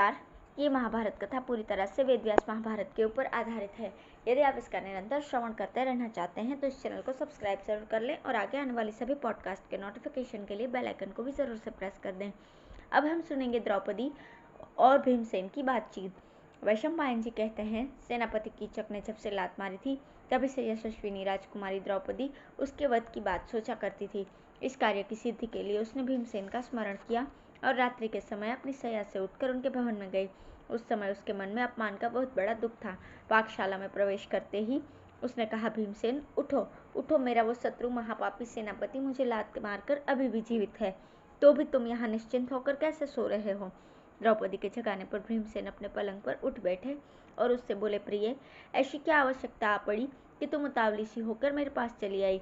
नमस्कार। ये महाभारत कथा पूरी तरह से वेदव्यास महाभारत के ऊपर आधारित है। यदि आप इसका निरंतर श्रवण करते रहना चाहते हैं तो इस चैनल को सब्सक्राइब जरूर कर लें और आगे आने वाली सभी पॉडकास्ट के नोटिफिकेशन के लिए बेल आइकन को भी जरूर से प्रेस कर दें। अब हम सुनेंगे द्रौपदी और भीमसेन की बातचीत। वैशंपायन जी कहते हैं, सेनापति कीचक ने जब से लात मारी थी तभी से यशस्विनी राजकुमारी द्रौपदी उसके वध की बात सोचा करती थी। इस कार्य की सिद्धि के लिए उसने भीमसेन का स्मरण किया और रात्रि के समय अपनी शैया से उठकर उनके भवन में गई। उस समय उसके मन में अपमान का बहुत बड़ा दुख था। पाकशाला में प्रवेश करते ही उसने कहा, भीमसेन उठो उठो, मेरा वो शत्रु महापापी सेनापति मुझे लात मारकर अभी भी जीवित है, तो भी तुम यहाँ निश्चिंत होकर कैसे सो रहे हो। द्रौपदी के जगाने पर भीमसेन अपने पलंग पर उठ बैठे और उससे बोले, प्रिय, ऐसी क्या आवश्यकता आ पड़ी कि तुम उतावली सी होकर मेरे पास चली आई।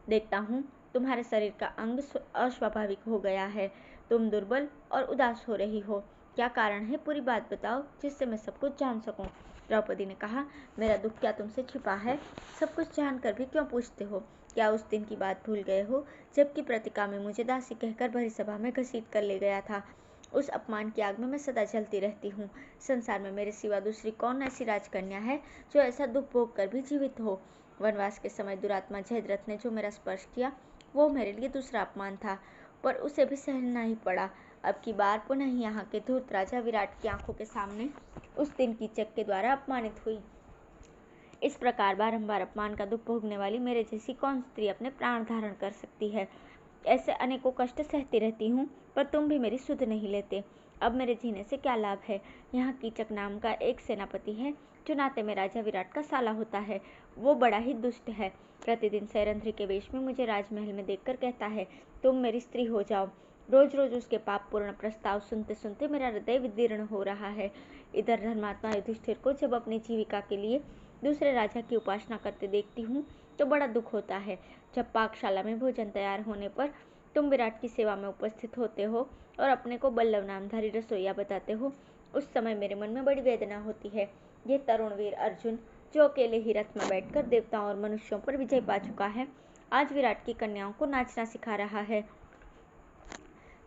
देखता हूँ तुम्हारे शरीर का अंग अस्वाभाविक हो गया है, तुम दुर्बल और उदास हो रही हो। क्या कारण है, पूरी बात बताओ जिससे मैं सब कुछ जान सकूं। द्रौपदी ने कहा, मेरा दुख क्या तुमसे छिपा है, सब कुछ जानकर भी क्यों पूछते हो। क्या उस दिन की बात भूल गए हो जबकि प्रतिका में मुझे दासी कहकर भरी सभा में घसीट कर ले गया था। उस अपमान की आग में मैं सदा जलती रहती हूँ। संसार में मेरे सिवा दूसरी कौन ऐसी राजकन्या है जो ऐसा दुख भोग कर भी जीवित हो। वनवास के समय दुरात्मा जयद्रथ ने जो मेरा स्पर्श किया वो मेरे लिए दूसरा अपमान था, पर उसे भी सहना ही पड़ा। अब की बार पुनः यहाँ के धूर्त राजा विराट की आंखों के सामने उस दिन कीचक के द्वारा अपमानित हुई। इस प्रकार बारंबार अपमान का दुख भोगने वाली मेरे जैसी कौन स्त्री अपने प्राण धारण कर सकती है। ऐसे अनेकों कष्ट सहती रहती हूँ, पर तुम भी मेरी सुध नहीं लेते। अब मेरे जीने से क्या लाभ है। यहाँ कीचक नाम का एक सेनापति है जो नाते में राजा विराट का साला होता है। वो बड़ा ही दुष्ट है। प्रतिदिन सैरंध्री के वेश में मुझे राजमहल में देखकर कहता है, तुम मेरी स्त्री हो जाओ। रोज रोज उसके पापपूर्ण प्रस्ताव सुनते सुनते मेरा हृदय विदीर्ण हो रहा है। इधर धर्मात्मा युधिष्ठिर को जब अपनी जीविका के लिए दूसरे राजा की उपासना करते देखती हूँ तो बड़ा दुख होता है। जब पाकशाला में भोजन तैयार होने पर तुम विराट की सेवा में उपस्थित होते हो और अपने को बल्लव नामधारी रसोइया बताते हो, उस समय मेरे मन में बड़ी वेदना होती है। ये तरुण वीर अर्जुन, जो अकेले ही रथ में बैठकर देवताओं और मनुष्यों पर विजय पा चुका है, आज विराट की कन्याओं को नाचना सिखा रहा है।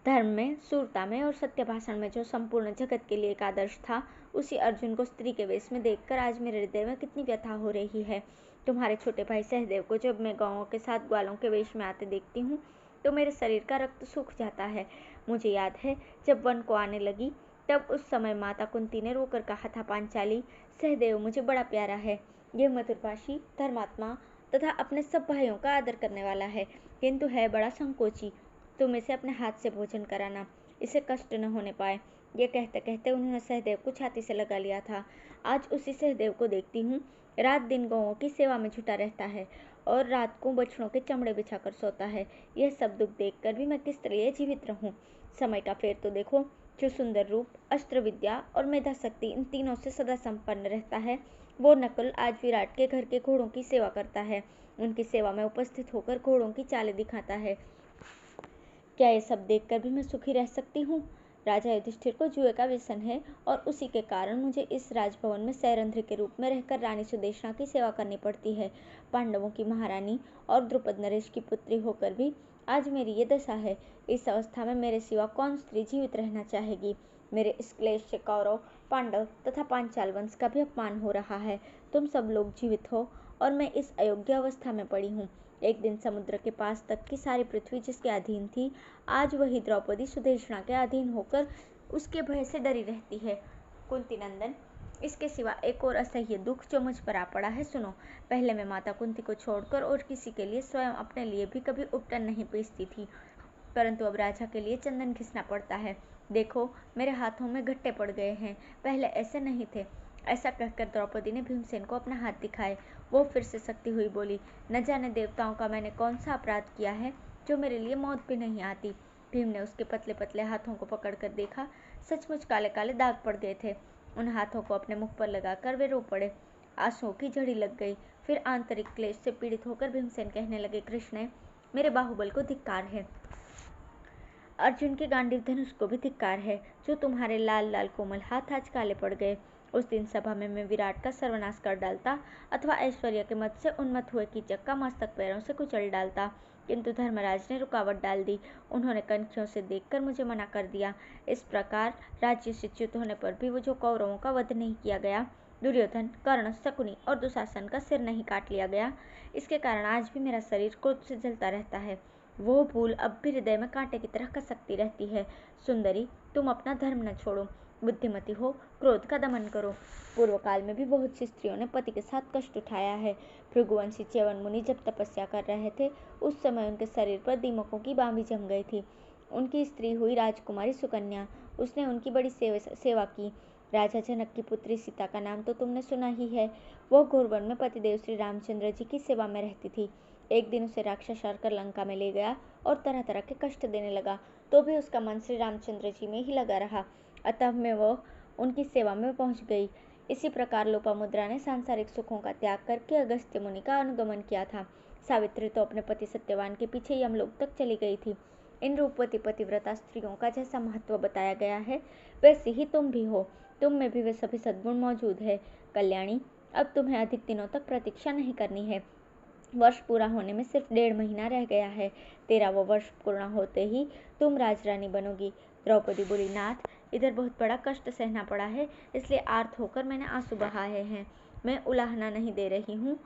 धर्म में, सूरता में और सत्य भाषण में जो संपूर्ण जगत के लिए एक आदर्श था, उसी अर्जुन को स्त्री के वेश में देखकर आज मेरे हृदय में कितनी व्यथा हो रही है। तुम्हारे छोटे भाई सहदेव को जब मैं गांवों के साथ ग्वालों के वेश में आते देखती हूँ तो मेरे शरीर का रक्त सूख जाता है। मुझे याद है जब वन को आने लगी तब उस समय माता कुंती ने रोकर कहा था, पांचाली, सहदेव मुझे बड़ा प्यारा है। ये मधुरभाषी, धर्मात्मा तथा अपने सब भाइयों का आदर करने वाला है, किंतु है बड़ा संकोची। तुम इसे अपने हाथ से भोजन कराना, इसे कष्ट न होने पाए। ये कहते कहते उन्होंने सहदेव को छाती से लगा लिया था। आज उसी सहदेव को देखती हूँ, रात दिन गौओं की सेवा में जुटा रहता है और रात को बछड़ों के चमड़े बिछाकर सोता है। यह सब दुख देखकर भी मैं किस तरह जीवित रहूं। समय का फेर तो देखो, जो सुंदर रूप, अस्त्र विद्या और मेधा शक्ति इन तीनों से सदा संपन्न रहता है, वो नकुल आज विराट के घर के घोड़ों की सेवा करता है, उनकी सेवा में उपस्थित होकर घोड़ों की चालें दिखाता है। क्या ये सब देखकर भी मैं सुखी रह सकती हूँ। राजा युधिष्ठिर को जुए का व्यसन है और उसी के कारण मुझे इस राजभवन में सैरंध्र के रूप में रहकर रानी सुदेशना की सेवा करनी पड़ती है। पांडवों की महारानी और द्रुपद नरेश की पुत्री होकर भी आज मेरी ये दशा है। इस अवस्था में मेरे सिवा कौन स्त्री जीवित रहना चाहेगी। मेरे इस क्लेश से कौरव, पांडव तथा पांचाल वंश का भी अपमान हो रहा है। तुम सब लोग जीवित हो और मैं इस अयोग्य अवस्था में पड़ी हूँ। एक दिन समुद्र के पास तक की सारी पृथ्वी जिसके अधीन थी, आज वही द्रौपदी सुदेशना के अधीन होकर उसके भय से डरी रहती है। कुंती नंदन, इसके सिवा एक और असह्य दुख जो मुझ पर आ पड़ा है, सुनो। पहले मैं माता कुंती को छोड़कर और किसी के लिए, स्वयं अपने लिए भी कभी उपटन नहीं पीसती थी, परंतु अब राजा के लिए चंदन घिसना पड़ता है। देखो मेरे हाथों में गट्टे पड़ गए हैं, पहले ऐसे नहीं थे। ऐसा कहकर द्रौपदी ने भीमसेन को अपना हाथ दिखाए। वो फिर से सकती हुई बोली, न जाने देवताओं का मैंने कौन सा अपराध किया है जो मेरे लिए मौत भी नहीं आती। भीम ने उसके पतले पतले हाथों को पकड़कर देखा, सचमुच काले काले दाग पड़ गए थे। उन हाथों को अपने मुख पर लगाकर वे रो पड़े। आंसुओं की झड़ी लग गई। फिर आंतरिक क्लेश से पीड़ित होकर भीमसेन कहने लगे, कृष्ण, मेरे बाहुबल को धिक्कार है। अर्जुन के गांडीव धनुष को भी धिक्कार है, जो तुम्हारे लाल लाल कोमल हाथ आज काले पड़ गए। उस दिन सभा में मैं विराट का सर्वनाश कर डालता अथवा ऐश्वर्य के मत से उन्मत्त हुए कीचक का मस्तक पैरों से कुचल डालता, किंतु धर्मराज ने रुकावट डाल दी। उन्होंने कनखियों से देखकर मुझे मना कर दिया। इस प्रकार राज्य से च्युत होने पर भी वो जो कौरवों का वध नहीं किया गया, दुर्योधन, कर्ण, शकुनी और दुशासन का सिर नहीं काट लिया गया, इसके कारण आज भी मेरा शरीर क्रोध से जलता रहता है। वो भूल अब भी हृदय में कांटे की तरह कसकती रहती है। सुंदरी, तुम अपना धर्म न छोड़ो, बुद्धिमती हो, क्रोध का दमन करो। पूर्व काल में भी बहुत सी स्त्रियों ने पति के साथ कष्ट उठाया है। भृगुवंशी च्यवन मुनि जब तपस्या कर रहे थे, उस समय उनके शरीर पर दीमकों की बांबी जम गई थी। उनकी स्त्री हुई राजकुमारी सुकन्या, उसने उनकी बड़ी सेवा की। राजा जनक की पुत्री सीता का नाम तो तुमने सुना ही है। वह घोरवन में पतिदेव श्री रामचंद्र जी की सेवा में रहती थी। एक दिन उसे राक्षस आकर लंका में ले गया और तरह तरह के कष्ट देने लगा, तो भी उसका मन श्री रामचंद्र जी में ही लगा रहा। अतः में वह उनकी सेवा में पहुंच गई। इसी प्रकार लोपामुद्रा ने सांसारिक सुखों का त्याग करके अगस्त्य मुनि का अनुगमन किया था। सावित्री तो अपने पति सत्यवान के पीछे यमलोक तक चली गई थी। इन रूपवती पतिव्रता स्त्रियों का जैसा महत्व बताया गया है, वैसे ही तुम भी हो। तुम में भी वे सभी सद्गुण मौजूद है। कल्याणी, अब तुम्हें अधिक दिनों तक प्रतीक्षा नहीं करनी है। वर्ष पूरा होने में सिर्फ 1.5 महीना रह गया है। तेरा वो वर्ष पूर्ण होते ही तुम राजरानी बनोगी। द्रौपदी बोली, नाथ, इधर बहुत बड़ा कष्ट सहना पड़ा है, इसलिए आर्त होकर मैंने आंसू बहाए हैं। मैं उलाहना नहीं दे रही हूँ।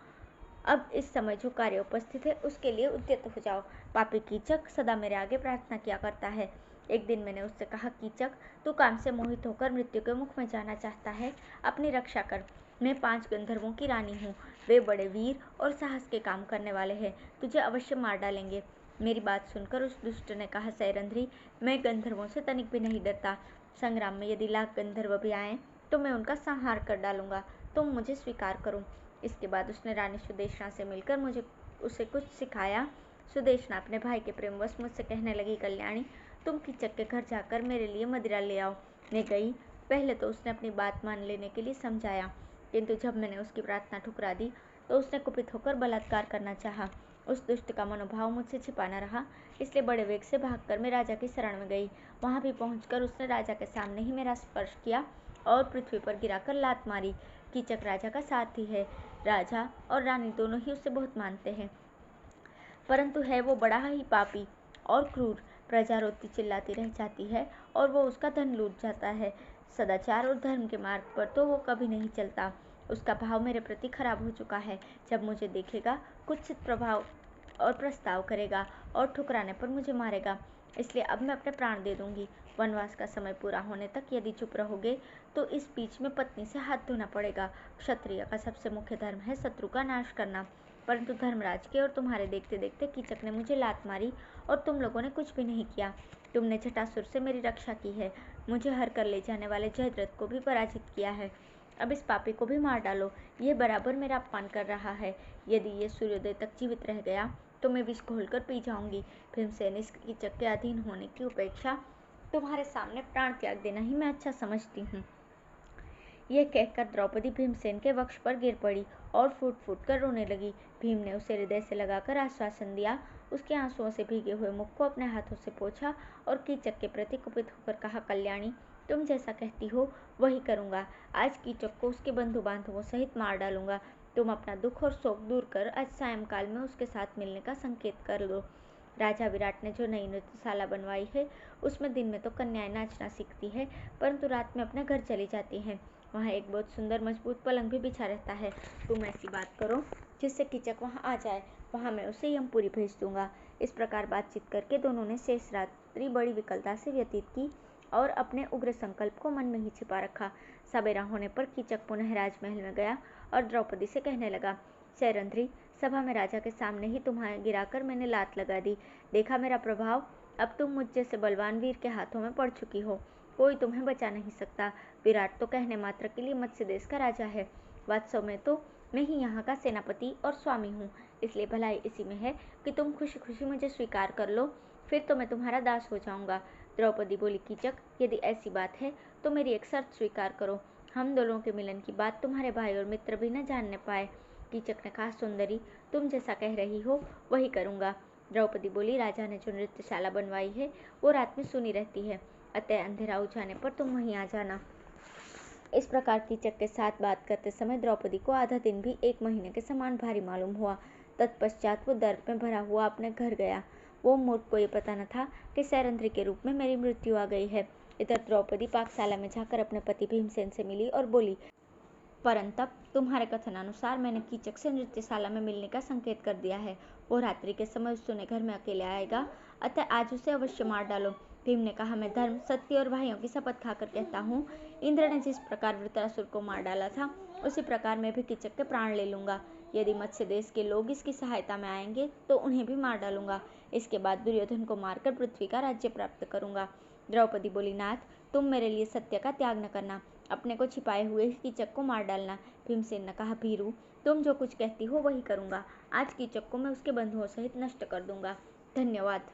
अब इस समय जो कार्य उपस्थित है उसके लिए उद्यत हो जाओ। पापी कीचक सदा मेरे आगे प्रार्थना किया करता है। एक दिन मैंने उससे कहा, कीचक, तू काम से मोहित होकर मृत्यु के मुख में जाना चाहता है, अपनी रक्षा कर। मैं 5 गंधर्वों की रानी हूँ। वे बड़े वीर और साहस के काम करने वाले हैं, तुझे अवश्य मार डालेंगे। मेरी बात सुनकर उस दुष्ट ने कहा, सैरंध्री, मैं गंधर्वों से तनिक भी नहीं डरता। संग्राम में यदि लाख गंधर्व भी आए तो मैं उनका संहार कर डालूंगा। तुम मुझे स्वीकार करो। इसके बाद उसने रानी सुदेशना से मिलकर मुझे उसे कुछ सिखाया। सुदेशना अपने भाई के प्रेमवश मुझसे कहने लगी, कल्याणी, तुम कीचक के घर जाकर मेरे लिए मदिरा ले आओ। मैं गई। पहले तो उसने अपनी बात मान लेने के लिए समझाया, किंतु जब मैंने उसकी प्रार्थना ठुकरा दी तो उसने कुपित होकर बलात्कार करना चाहा। उस दुष्ट का मनोभाव मुझसे छिपा न रहा, इसलिए बड़े वेग से भागकर मैं राजा की शरण में गई। वहां भी पहुंचकर उसने राजा के सामने ही मेरा स्पर्श किया और पृथ्वी पर गिराकर लात मारी। कीचक राजा का साथी है। राजा और रानी दोनों ही उसे बहुत मानते हैं, परंतु है वो बड़ा ही पापी और क्रूर। प्रजा रोती चिल्लाती रह जाती है और वो उसका धन लूट जाता है। सदाचार और धर्म के मार्ग पर तो वो कभी नहीं चलता। उसका भाव मेरे प्रति खराब हो चुका है। जब मुझे देखेगा कुत्सित प्रभाव और प्रस्ताव करेगा और ठुकराने पर मुझे मारेगा। इसलिए अब मैं अपने प्राण दे दूंगी। वनवास का समय पूरा होने तक यदि चुप रहोगे तो इस बीच में पत्नी से हाथ धोना पड़ेगा। क्षत्रिय का सबसे मुख्य धर्म है शत्रु का नाश करना, परंतु धर्मराज के और तुम्हारे देखते देखते कीचक ने मुझे लात मारी और तुम लोगों ने कुछ भी नहीं किया। तुमने जटासुर से मेरी रक्षा की है, मुझे हर कर ले जाने वाले जयद्रथ को भी पराजित किया है। अब इस पापी को भी मार डालो, ये बराबर मेरा अपमान कर रहा है। यदि ये सूर्योदय तक जीवित रह गया तो मैं विष घोलकर पी जाऊंगी। भीमसेन, इस कीचक के अधीन होने की अपेक्षा तुम्हारे सामने प्राण त्याग देना ही मैं अच्छा समझती हूँ। यह कहकर द्रौपदी भीमसेन के वक्ष पर गिर पड़ी और फूट फूट कर रोने लगी। भीम ने उसे हृदय से लगाकर आश्वासन दिया, उसके आंसुओं से भीगे हुए मुख को अपने हाथों से पोंछा और कीचक के प्रति कुपित होकर कहा, कल्याणी, तुम जैसा कहती हो वही करूंगा। आज कीचक को उसके बंधु बांधवों सहित मार डालूंगा। तुम अपना दुख और शोक दूर कर आज सायंकाल में उसके साथ मिलने का संकेत कर दो। राजा विराट ने जो नई नृत्यशाला बनवाई है उसमें दिन में तो कन्याएं नाचना सीखती है, परंतु रात में अपने घर चली जाती हैं। वहाँ एक बहुत सुंदर मजबूत पलंग भी बिछा रहता है। तुम ऐसी बात करो जिससे कीचक वहाँ आ जाए, वहाँ मैं उसे यमपुरी भेज दूंगा। इस प्रकार बातचीत करके दोनों ने शेष रात्रि बड़ी विकलता से व्यतीत की और अपने उग्र संकल्प को मन में ही छिपा रखा। सवेरा होने पर कीचक पुनः राजमहल में गया और द्रौपदी से कहने लगा, सैरंध्री, सभा में राजा के सामने ही तुम्हें गिराकर मैंने लात लगा दी। देखा मेरा प्रभाव? अब तुम मुझ जैसे बलवान वीर के हाथों में पड़ चुकी हो, कोई तुम्हें बचा नहीं सकता। विराट तो कहने मात्र के लिए मत्स्य देश का राजा है, वास्तव में तो मैं ही यहाँ का सेनापति और स्वामी हूँ। इसलिए भलाई इसी में है कि तुम खुशी खुशी मुझे स्वीकार कर लो, फिर तो मैं तुम्हारा दास हो जाऊंगा। द्रौपदी बोली, कीचक, यदि ऐसी बात है तो मेरी एक शर्त स्वीकार करो। हम दोनों के मिलन की बात तुम्हारे भाई और मित्र भी न जानने पाए। कीचक ने कहा, सुंदरी, तुम जैसा कह रही हो वही करूंगा। द्रौपदी बोली, राजा ने जो नृत्यशाला बनवाई है वो रात में सुनी रहती है, अतः अंधेरा हो जाने पर तुम वहीं आ जाना। इस प्रकार कीचक के साथ बात करते समय द्रौपदी को आधा दिन भी 1 महीने के समान भारी मालूम हुआ। तत्पश्चात वो दर्द में भरा हुआ अपने घर गया। वो मूर्ख को ये पता न था कि सैरंध्री के रूप में मेरी मृत्यु आ गई है। इधर द्रौपदी पाकशाला में जाकर अपने पति भीमसेन से मिली और बोली, परंतप, तुम्हारे कथनानुसार मैंने कीचक से नृत्यशाला में मिलने का संकेत कर दिया है। वो रात्रि के समय उस सुने घर में अकेले आएगा, अतः आज उसे अवश्य मार डालो। भीम ने कहा, मैं धर्म, सत्य और भाइयों की शपथ खाकर कहता हूँ, इंद्र ने जिस प्रकार वृत्रासुर को मार डाला था, उसी प्रकार मैं भी कीचक के प्राण ले लूंगा। यदि मत्स्य देश के लोग इसकी सहायता में आएंगे तो उन्हें भी मार डालूंगा। इसके बाद दुर्योधन को मारकर पृथ्वी का राज्य प्राप्त करूंगा। द्रौपदी बोली, नाथ, तुम मेरे लिए सत्य का त्याग न करना, अपने को छिपाए हुए कीचक को मार डालना। भीमसेन ने कहा, भीरू, तुम जो कुछ कहती हो वही करूंगा। आज कीचक को मैं उसके बंधुओं सहित नष्ट कर दूंगा। धन्यवाद।